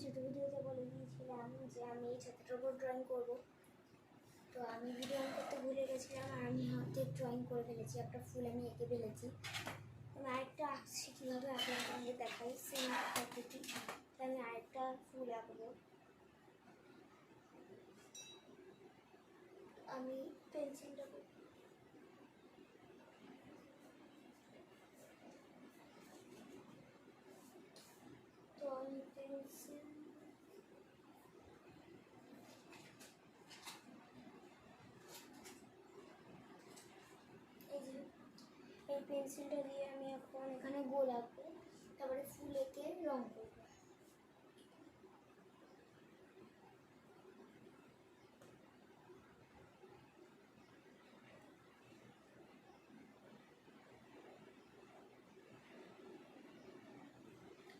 ছোটো ভিডিওতে বলে দিয়েছিলাম যে আমি এই ছাতাটার উপর ড্রয়িং করব। তো আমি ভিডিও অন করতে ভুলে গেছিলাম আর আমি হাতে ড্রয়িং করে ফেলেছি, একটা ফুল আমি এঁকে ফেলেছি। আমি আরেকটা আঁকছি কীভাবে আপনাদের দেখাই, সেম পদ্ধতি। আমি আরেকটা ফুল আঁকবো। আমি পেন্সিলটা তো আমি পেন্সিল এই পেন্সিলটা দিয়ে আমি এখন এখানে গোল আঁকবো, তারপরে ফুল এঁকে রং করবো।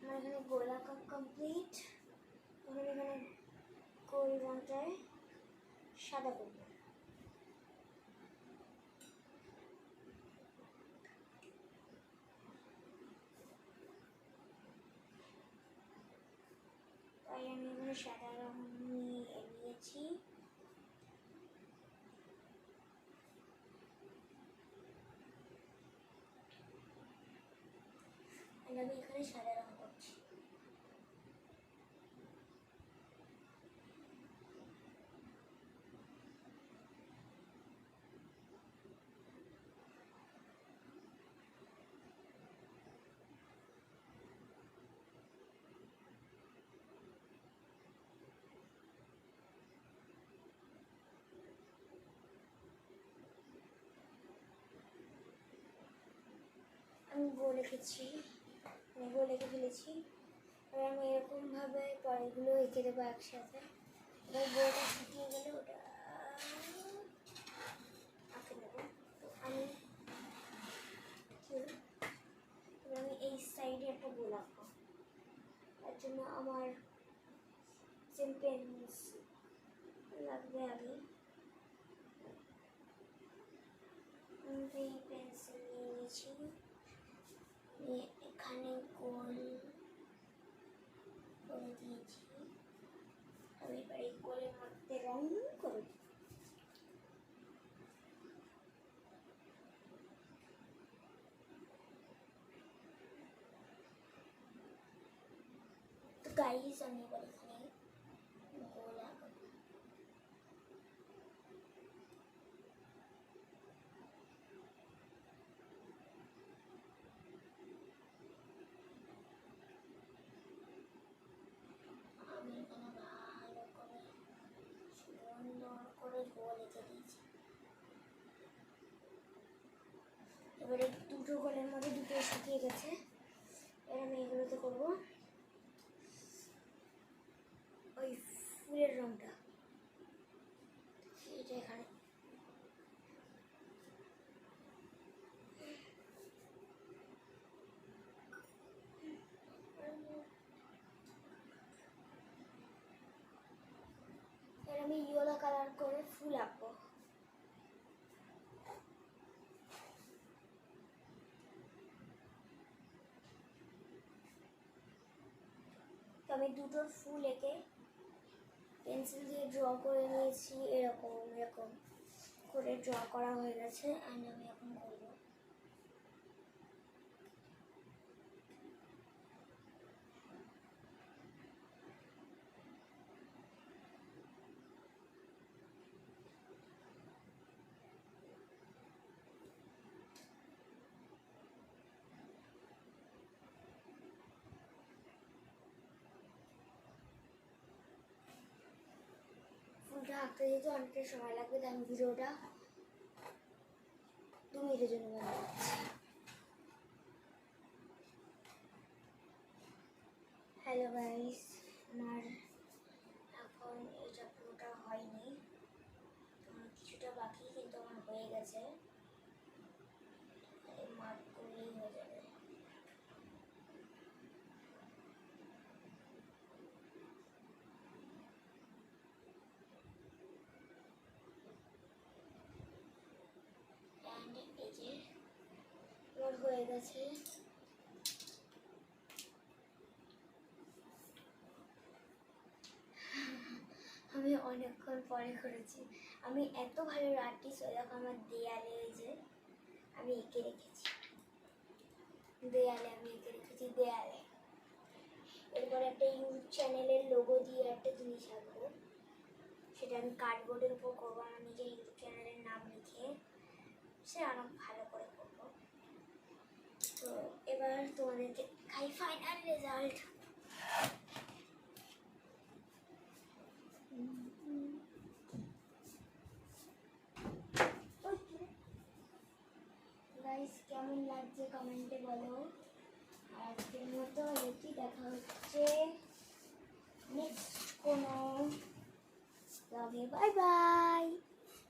আমার এখানে গোল আঁকা কমপ্লিট। এখন এখানে গোল রংটায় সাদা করবো। তাই আমি এখানে সাদা রং নিয়েছি। আমি এখানে সাদা রং করছি। আমি গোল এঁকেছি, গোল এঁকে ফেলেছি। আর আমি এরকমভাবে পরেরগুলো এঁকে দেবো একসাথে। এবার গোলটা শুকিয়ে গেলে ওটা আঁকে নেবো। তো আমি এই সাইডে একটা গোল আঁকবো। তার জন্য আমার পেন্সিল লাগবে আগে। এই পেন্সিল নিয়ে নিয়েছি, এখানে গোল করে দিয়েছি। আমি এবার এই গোলের মধ্যে রং করব। তো গাইস আমি এবার এখানে গোল আঁকাবো। আমি এখানে ভালো করে সুন্দর করে গোল এঁকে দিয়েছি। এবারে দুটো গোলের মধ্যে দুটো শুকিয়ে গেছে। এবার আমি এগুলোতে করবো ওই ফুলের রংটা, এটা এখানে। এবার আমি ইয়েলো কালার করে ফুল আঁকবো। তো আমি দুটো ফুল এঁকে পেন্সিল দিয়ে ড্র করে নিয়েছি। এরকম এরকম করে ড্র করা হয়ে গেছে। আর আমি এখন করব ফুলটা আঁকতে যেতে অনেকটা সময় লাগবে, তাই আমি ভিডিওটা 2 মিনিটের জন্য বন্ধ করছি। হ্যালো গাইস, আমার এখন এটা পুরোটা হয়নি, কিছুটা বাকি, কিন্তু আমার হয়ে গেছে। মার্ক করলেই হয়ে যাবে। এই যে আমার হয়ে গেছে। অনেকক্ষণ পরে করেছি। আমি এত ভালো আর্টিস্ট, ওই দেখো আমার দেয়ালে এই যে আমি এঁকে রেখেছি, দেয়ালে আমি এঁকে রেখেছি দেয়ালে। এরপর একটা ইউটিউব চ্যানেলের লোগো দিয়ে একটা জিনিস আঁকবো, সেটা আমি কার্ডবোর্ডের উপর করবো, আমার নিজের ইউটিউব চ্যানেলের নাম লিখে, সে অনেক ভালো করে করবো। তো এবার তোমাদেরকে দেখাই ফাইনাল রেজাল্ট। গাইস কেমন লাগছে কমেন্টে বলো। আর আজকের মতো দেখি দেখা হচ্ছে নেক্সট কোনো ব্লগে। Bye bye.